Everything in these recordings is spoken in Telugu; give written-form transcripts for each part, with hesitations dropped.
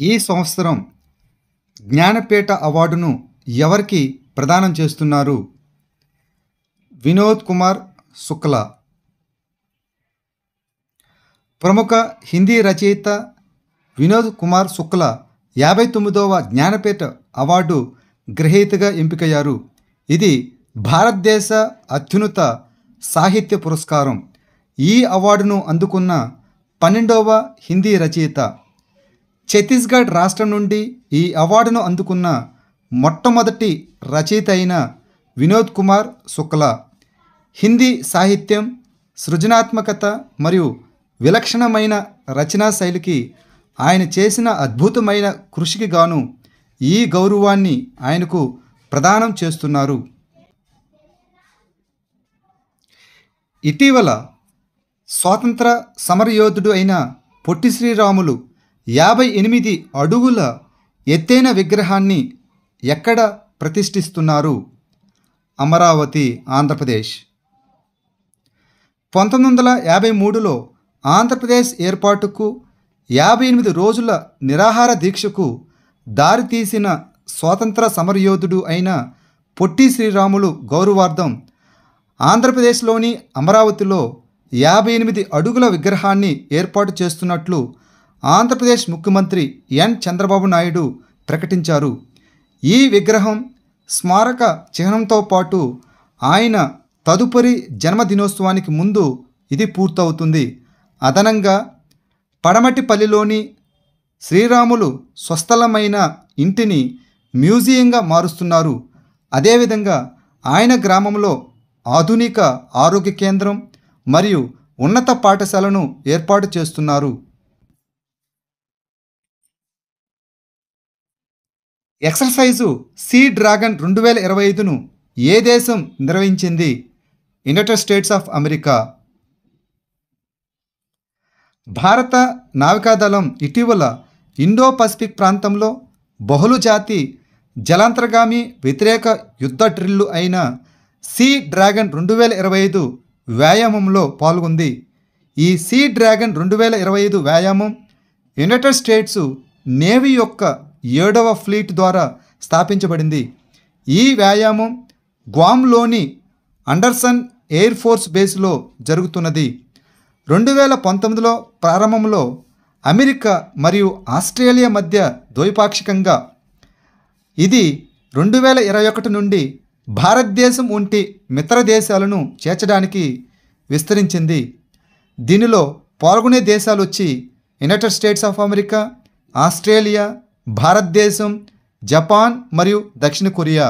ఈ సంవత్సరం జ్ఞానపీఠ అవార్డును ఎవరికి ప్రదానం చేస్తున్నారు? వినోద్ కుమార్ శుక్లా. ప్రముఖ హిందీ రచయిత వినోద్ కుమార్ శుక్లా 59వ జ్ఞానపీఠ అవార్డు గ్రహీతగా ఎంపికయ్యారు. ఇది భారతదేశ అత్యున్నత సాహిత్య పురస్కారం. ఈ అవార్డును అందుకున్న 12వ హిందీ రచయిత. ఛత్తీస్గఢ్ రాష్ట్రం నుండి ఈ అవార్డును అందుకున్న మొట్టమొదటి రచయిత అయిన వినోద్ కుమార్ శుక్లా హిందీ సాహిత్యం, సృజనాత్మకత మరియు విలక్షణమైన రచనా శైలికి ఆయన చేసిన అద్భుతమైన కృషికి గాను ఈ గౌరవాన్ని ఆయనకు ప్రదానం చేస్తున్నారు. ఇటీవల స్వాతంత్ర సమరయోధుడు అయిన పొట్టి శ్రీరాములు 58 అడుగుల ఎత్తైన విగ్రహాన్ని ఎక్కడ ప్రతిష్ఠిస్తున్నారు? అమరావతి, ఆంధ్రప్రదేశ్. 1953లో ఆంధ్రప్రదేశ్ ఏర్పాటుకు 58 రోజుల నిరాహార దీక్షకు దారితీసిన స్వాతంత్ర సమరయోధుడు అయిన పొట్టి శ్రీరాములు గౌరవార్థం ఆంధ్రప్రదేశ్లోని అమరావతిలో 58 అడుగుల విగ్రహాన్ని ఏర్పాటు చేస్తున్నట్లు ఆంధ్రప్రదేశ్ ముఖ్యమంత్రి ఎన్ చంద్రబాబు నాయుడు ప్రకటించారు. ఈ విగ్రహం స్మారక చిహ్నంతో పాటు ఆయన తదుపరి జన్మదినోత్సవానికి ముందు ఇది పూర్తవుతుంది. అదనంగా పడమటిపల్లిలోని శ్రీరాములు స్వస్థలమైన ఇంటిని మ్యూజియంగా మారుస్తున్నారు. అదేవిధంగా ఆయన గ్రామంలో ఆధునిక ఆరోగ్య కేంద్రం మరియు ఉన్నత పాఠశాలను ఏర్పాటు చేస్తున్నారు. ఎక్సర్సైజు సీ డ్రాగన్ 2025ను ఏ దేశం నిర్వహించింది? United states of America. భారత నావికాదళం ఇటీవల ఇండో పసిఫిక్ ప్రాంతంలో బహుళజాతి జలాంతర్గామి వ్యతిరేక యుద్ధ డ్రిల్లు అయిన సీ డ్రాగన్ 2025 వ్యాయామంలో పాల్గొంది. ఈ సీ డ్రాగన్ 2025 వ్యాయామం యునైటెడ్ స్టేట్స్ నేవీ యొక్క 7వ ఫ్లీట్ ద్వారా స్థాపించబడింది. ఈ వ్యాయామం గ్వామ్లోని అండర్సన్ ఎయిర్ ఫోర్స్ బేస్లో జరుగుతున్నది. 2019లో ప్రారంభంలో అమెరికా మరియు ఆస్ట్రేలియా మధ్య ద్వైపాక్షికంగా, ఇది 2021 నుండి భారతదేశం వంటి మిత్ర దేశాలను చేర్చడానికి విస్తరించింది. దీనిలో పాల్గొనే దేశాలు వచ్చి United states of America, Australia, భారతదేశం, జపాన్ మరియు దక్షిణ కొరియా.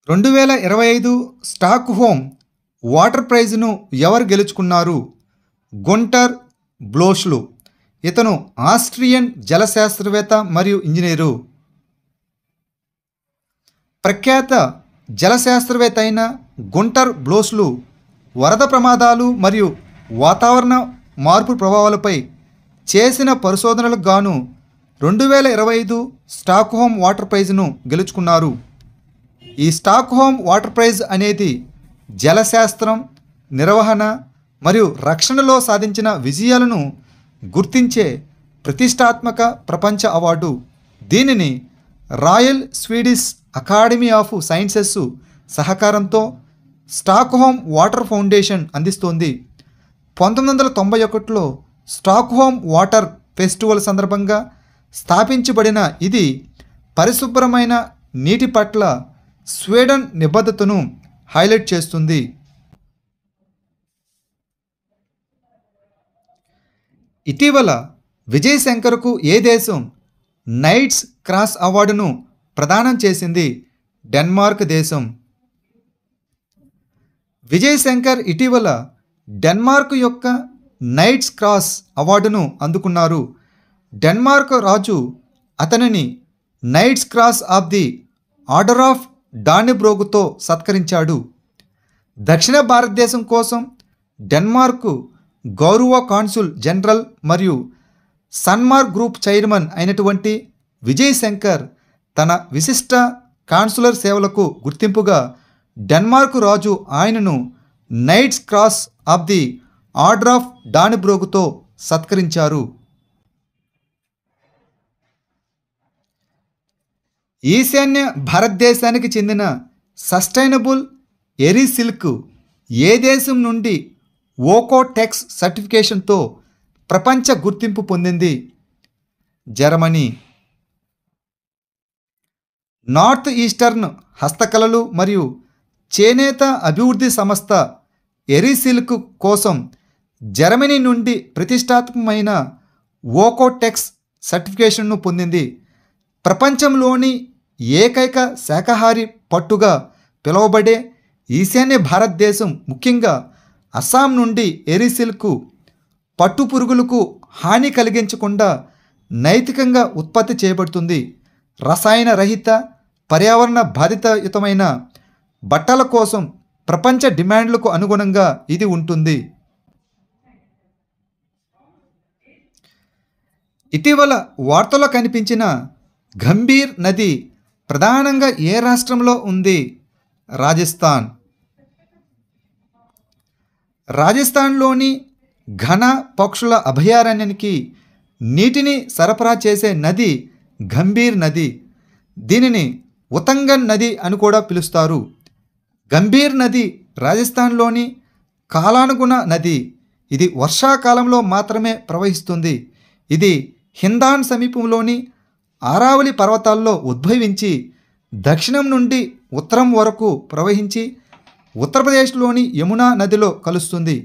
2025 స్టాక్ హోమ్ వాటర్ ప్రైజ్ను ఎవరు గెలుచుకున్నారు? గుంటర్ బ్లోష్లు. ఇతను ఆస్ట్రియన్ జల శాస్త్రవేత్త మరియు ఇంజనీరు. ప్రఖ్యాత జల శాస్త్రవేత్త అయిన గుంటర్ బ్లోష్లు వరద ప్రమాదాలు మరియు వాతావరణ మార్పు ప్రభావాలపై చేసిన పరిశోధనలకు గాను 2025 స్టాక్ హోమ్ వాటర్ ప్రైజ్ను గెలుచుకున్నారు. ఈ స్టాక్ హోమ్ వాటర్ ప్రైజ్ అనేది జలశాస్త్రం, నిర్వహణ మరియు రక్షణలో సాధించిన విజయాలను గుర్తించే ప్రతిష్టాత్మక ప్రపంచ అవార్డు. దీనిని royal Swedish academy of sciences సహకారంతో స్టాక్ హోమ్ వాటర్ ఫౌండేషన్ అందిస్తోంది. 1991లో స్టాక్ హోమ్ వాటర్ ఫెస్టివల్ సందర్భంగా స్థాపించబడిన ఇది పరిశుభ్రమైన నీటి పట్ల స్వీడన్ నిబద్ధతను హైలైట్ చేస్తుంది. ఇటీవల విజయ్ శంకర్కు ఏ దేశం నైట్స్ క్రాస్ అవార్డును ప్రదానం చేసింది? డెన్మార్క్ దేశం. విజయ్ శంకర్ ఇటీవల డెన్మార్క్ యొక్క నైట్స్ క్రాస్ అవార్డును అందుకున్నారు. డెన్మార్క్ రాజు అతనిని knight's cross of the order of డానిబ్రోగ్తో సత్కరించాడు. దక్షిణ భారతదేశం కోసం డెన్మార్క్ గౌరవ కాన్సుల్ జనరల్ మరియు సన్మార్క్ గ్రూప్ చైర్మన్ అయినటువంటి విజయ్ శంకర్ తన విశిష్ట కాన్సులర్ సేవలకు గుర్తింపుగా డెన్మార్క్ రాజు ఆయనను knight's cross of the order of డానిబ్రోగ్తో సత్కరించారు. ఈశాన్య భారతదేశానికి చెందిన సస్టైనబుల్ ఎరీ సిల్క్ ఏ దేశం నుండి ఓకోటెక్స్ సర్టిఫికేషన్తో ప్రపంచ గుర్తింపు పొందింది? జర్మనీ. నార్త్ ఈస్టర్న్ హస్తకళలు మరియు చేనేత అభివృద్ధి సంస్థ ఎరీ సిల్క్ కోసం జర్మనీ నుండి ప్రతిష్టాత్మకమైన ఓకోటెక్స్ సర్టిఫికేషన్ను పొందింది. ప్రపంచంలోని ఏకైక శాకాహారి పట్టుగా పిలువబడే ఈశాన్య భారతదేశం, ముఖ్యంగా అస్సాం నుండి ఎరీ సిల్క్ పట్టు పురుగులకు హాని కలిగించకుండా నైతికంగా ఉత్పత్తి చేయబడుతుంది. రసాయన రహిత, పర్యావరణ బాధితయుతమైన బట్టల కోసం ప్రపంచ డిమాండ్లకు అనుగుణంగా ఇది ఉంటుంది. ఇటీవల వార్తల్లో కనిపించిన గంభీర్ నది ప్రధానంగా ఏ రాష్ట్రంలో ఉంది? రాజస్థాన్. రాజస్థాన్లోని ఘన పక్షుల అభయారణ్యానికి నీటిని సరఫరా చేసే నది గంభీర్ నది. దీనిని ఉతంగన్ నది అని కూడా పిలుస్తారు. గంభీర్ నది రాజస్థాన్లోని కాలానుగుణ నది. ఇది వర్షాకాలంలో మాత్రమే ప్రవహిస్తుంది. ఇది హిందాన్ సమీపంలోని ఆరావళి పర్వతాల్లో ఉద్భవించి దక్షిణం నుండి ఉత్తరం వరకు ప్రవహించి ఉత్తరప్రదేశ్లోని యమునా నదిలో కలుస్తుంది.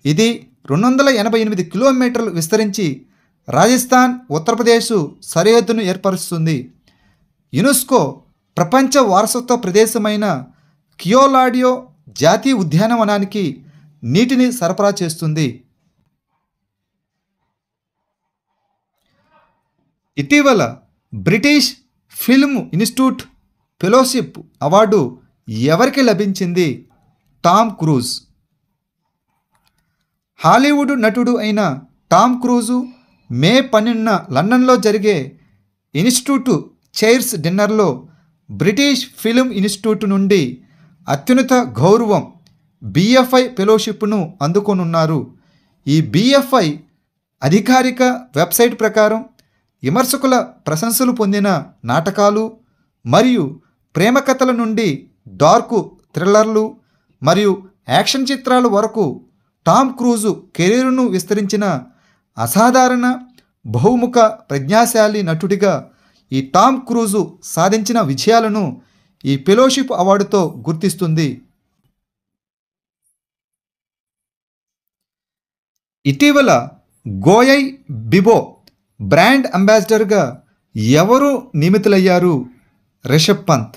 ఇది 288 కిలోమీటర్లు విస్తరించి రాజస్థాన్, ఉత్తరప్రదేశ్ సరిహద్దును ఏర్పరుస్తుంది. యునెస్కో ప్రపంచ వారసత్వ ప్రదేశమైన కియోలాడియో జాతీయ ఉద్యానవనానికి నీటిని సరఫరా చేస్తుంది. ఇటీవల British film institute fellowship award ఎవరికి లభించింది? Tom cruise. హాలీవుడ్ నటుడు అయిన టామ్ క్రూజు మే 12న లండన్లో జరిగే ఇన్స్టిట్యూట్ చైర్స్ డిన్నర్లో బ్రిటిష్ ఫిల్మ్ ఇన్స్టిట్యూట్ నుండి అత్యున్నత గౌరవం BFI ఫెలోషిప్ను అందుకోనున్నారు. ఈ BFI అధికారిక వెబ్సైట్ ప్రకారం విమర్శకుల ప్రశంసలు పొందిన నాటకాలు మరియు ప్రేమ కథల నుండి డార్క్ థ్రిల్లర్లు మరియు యాక్షన్ చిత్రాల వరకు టామ్ క్రూజు కెరీర్ను విస్తరించిన అసాధారణ బహుముఖ ప్రజ్ఞాశాలి నటుడిగా ఈ టామ్ క్రూజు సాధించిన విజయాలను ఈ ఫెలోషిప్ అవార్డుతో గుర్తిస్తుంది. ఇటీవల గోయై బిబో బ్రాండ్ అంబాసిడర్గా ఎవరు నియమితులయ్యారు? Rishabh Pant.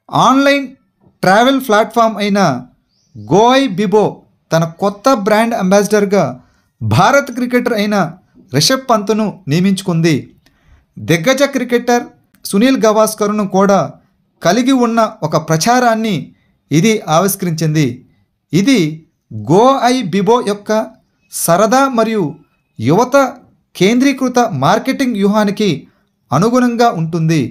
Online travel platform అయిన గోయై బిబో తన కొత్త బ్రాండ్ అంబాసిడర్గా భారత్ క్రికెటర్ అయిన రిషబ్ పంత్ను నియమించుకుంది. దిగ్గజ క్రికెటర్ సునీల్ గవాస్కర్ను కూడా కలిగి ఉన్న ఒక ప్రచారాన్ని ఇది ఆవిష్కరించింది. ఇది గోయై బిబో యొక్క సరదా మరియు యువత కేంద్రీకృత మార్కెటింగ్ వ్యూహానికి అనుగుణంగా ఉంటుంది.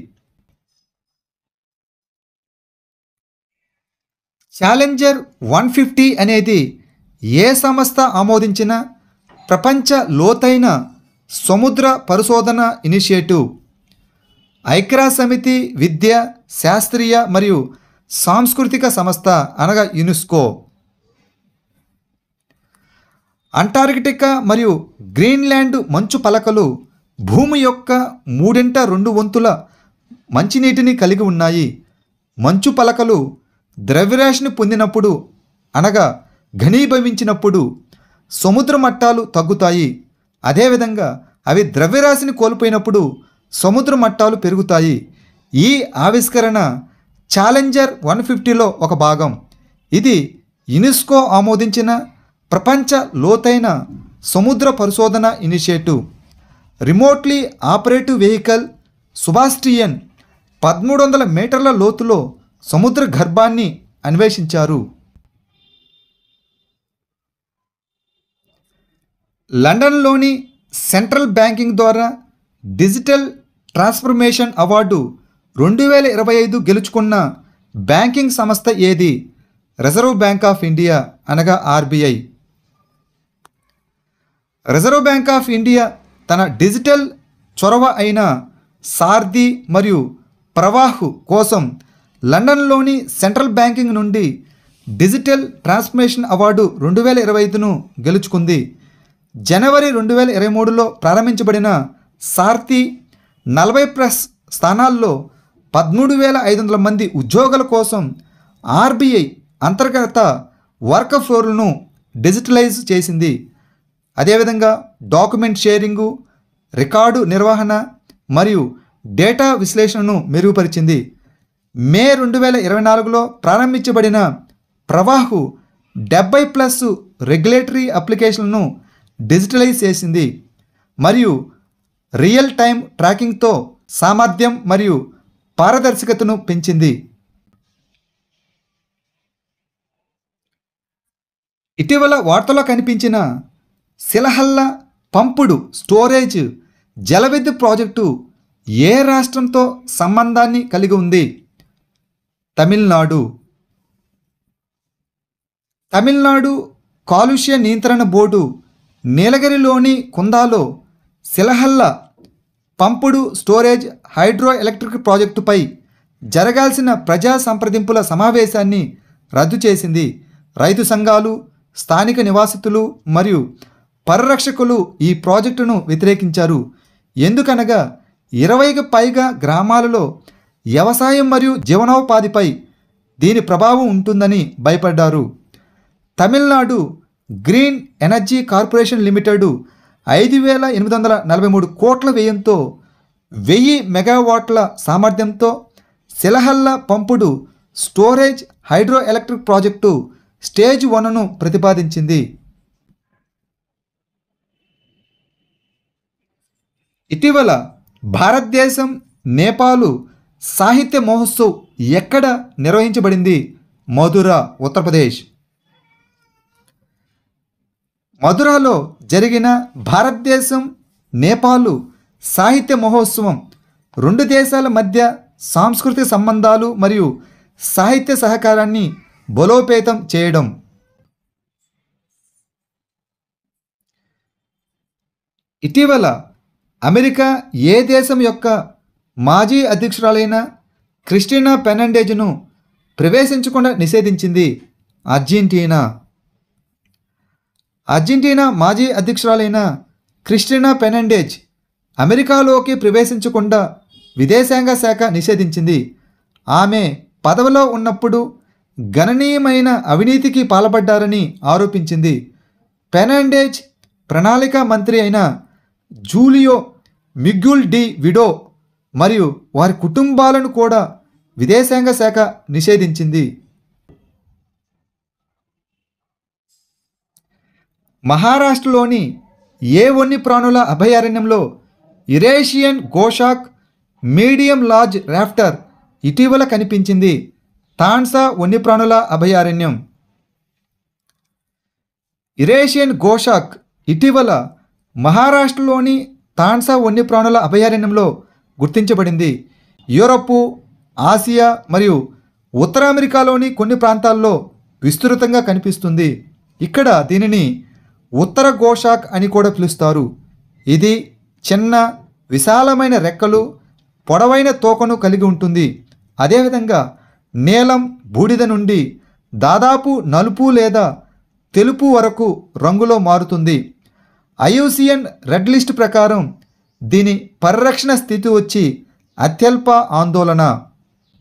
ఛాలెంజర్ 150 అనేది ఏ సంస్థ ఆమోదించిన ప్రపంచ లోతైన సముద్ర పరిశోధన ఇనిషియేటివ్? ఐక్యరాజ్య సమితి విద్య, శాస్త్రీయ మరియు సాంస్కృతిక సంస్థ అనగా యునెస్కో. అంటార్కిటికా మరియు గ్రీన్లాండ్ మంచు పలకలు భూమి యొక్క 3/2 మంచినీటిని కలిగి ఉన్నాయి. మంచు పలకలు ద్రవ్యరాశిని పొందినప్పుడు అనగా ఘనీభవించినప్పుడు సముద్ర మట్టాలు తగ్గుతాయి. అదేవిధంగా అవి ద్రవ్యరాశిని కోల్పోయినప్పుడు సముద్ర మట్టాలు పెరుగుతాయి. ఈ ఆవిష్కరణ ఛాలెంజర్ 150లో ఒక భాగం. ఇది యునెస్కో ఆమోదించిన ప్రపంచ లోతైన సముద్ర పరిశోధన ఇనిషియేటివ్. రిమోట్లీ ఆపరేటివ్ వెహికల్ సుబాస్టియన్ 1300 మీటర్ల లోతులో సముద్ర గర్భాన్ని అన్వేషించారు. లండన్లోని సెంట్రల్ బ్యాంకింగ్ ద్వారా డిజిటల్ ట్రాన్స్ఫర్మేషన్ అవార్డు 2025 గెలుచుకున్న బ్యాంకింగ్ సంస్థ ఏది? రిజర్వ్ బ్యాంక్ ఆఫ్ ఇండియా అనగా RBI. Reserve bank of India తన డిజిటల్ చొరవ అయిన సార్థి మరియు ప్రవాహ్ కోసం లండన్లోని సెంట్రల్ బ్యాంకింగ్ నుండి డిజిటల్ ట్రాన్స్ఫర్మేషన్ అవార్డు 2025ను గెలుచుకుంది. జనవరి 2023లో ప్రారంభించబడిన సార్థి 40+ స్థానాల్లో 13,500 మంది ఉద్యోగుల కోసం ఆర్బీఐ అంతర్గత వర్క్ ఫ్లోర్లను డిజిటలైజ్ చేసింది. అదేవిధంగా డాక్యుమెంట్ షేరింగు, రికార్డు నిర్వహణ మరియు డేటా విశ్లేషణను మెరుగుపరిచింది. మే 2024లో ప్రారంభించబడిన ప్రవాహ్ 70+ రెగ్యులేటరీ అప్లికేషన్లను డిజిటలైజ్ చేసింది మరియు రియల్ టైమ్ ట్రాకింగ్తో సామర్థ్యం మరియు పారదర్శకతను పెంచింది. ఇటీవల వార్తల్లో కనిపించిన సిలహల్ల పంపుడు స్టోరేజ్ జలవిద్యుత్ ప్రాజెక్టు ఏ రాష్ట్రంతో సంబంధాన్ని కలిగి ఉంది? తమిళనాడు. తమిళనాడు కాలుష్య నియంత్రణ బోర్డు నీలగిరిలోని కుందాలో సిలహల్ల పంపుడు స్టోరేజ్ హైడ్రో ఎలక్ట్రిక్ ప్రాజెక్టుపై జరగాల్సిన ప్రజా సంప్రదింపుల సమావేశాన్ని రద్దు చేసింది. రైతు సంఘాలు, స్థానిక నివాసితులు మరియు పరిరక్షకులు ఈ ప్రాజెక్టును వ్యతిరేకించారు. ఎందుకనగా 20కి పైగా గ్రామాలలో వ్యవసాయం మరియు జీవనోపాధిపై దీని ప్రభావం ఉంటుందని భయపడ్డారు. Tamil Nadu green energy corporation limited 5,843 కోట్ల వ్యయంతో 1000 మెగావాట్ల సామర్థ్యంతో సిలహల్ల పంపుడు storage hydro electric project stage 1ను ప్రతిపాదించింది. ఇటీవల భారతదేశం నేపాల్ సాహిత్య మహోత్సవ్ ఎక్కడ నిర్వహించబడింది? మధుర, ఉత్తరప్రదేశ్. మధురలో జరిగిన భారతదేశం నేపాల్ సాహిత్య మహోత్సవం 2 దేశాల మధ్య సాంస్కృతిక సంబంధాలు మరియు సాహిత్య సహకారాన్ని బలోపేతం చేయడం. ఇటీవల అమెరికా ఏ దేశం యొక్క మాజీ అధ్యక్షురాలైన క్రిస్టినా ఫెర్నాండెజ్ను ప్రవేశించకుండా నిషేధించింది? అర్జెంటీనా. అర్జెంటీనా మాజీ అధ్యక్షురాలైన క్రిస్టినా ఫెర్నాండెజ్ అమెరికాలోకి ప్రవేశించకుండా విదేశాంగ శాఖ నిషేధించింది. ఆమె పదవిలో ఉన్నప్పుడు గణనీయమైన అవినీతికి పాల్పడ్డారని ఆరోపించింది. ఫెర్నాండెజ్ ప్రణాళిక మంత్రి అయిన జూలియో మిగ్యుల్ డి విడో మరియు వారి కుటుంబాలను కూడా విదేశాంగ శాఖ నిషేధించింది. మహారాష్ట్రలోని ఏ వన్యప్రాణుల అభయారణ్యంలో యురేషియన్ గోషాక్ మీడియం లార్జ్ ర్యాప్టర్ ఇటీవల కనిపించింది? తాన్సా వన్యప్రాణుల అభయారణ్యం. యురేషియన్ గోషాక్ ఇటీవల మహారాష్ట్రలోని తాన్సా వన్యప్రాణుల అభయారణ్యంలో గుర్తించబడింది. యూరప్, ఆసియా మరియు ఉత్తర అమెరికాలోని కొన్ని ప్రాంతాల్లో విస్తృతంగా కనిపిస్తుంది. ఇక్కడ దీనిని ఉత్తర గోషాక్ అని కూడా పిలుస్తారు. ఇది చిన్న విశాలమైన రెక్కలు, పొడవైన తోకను కలిగి ఉంటుంది. అదేవిధంగా నీలం, బూడిద నుండి దాదాపు నలుపు లేదా తెలుపు వరకు రంగులో మారుతుంది. ఐయుసిఎన్ రెడ్ లిస్ట్ ప్రకారం దీని పరిరక్షణ స్థితి వచ్చి అత్యల్ప ఆందోళన.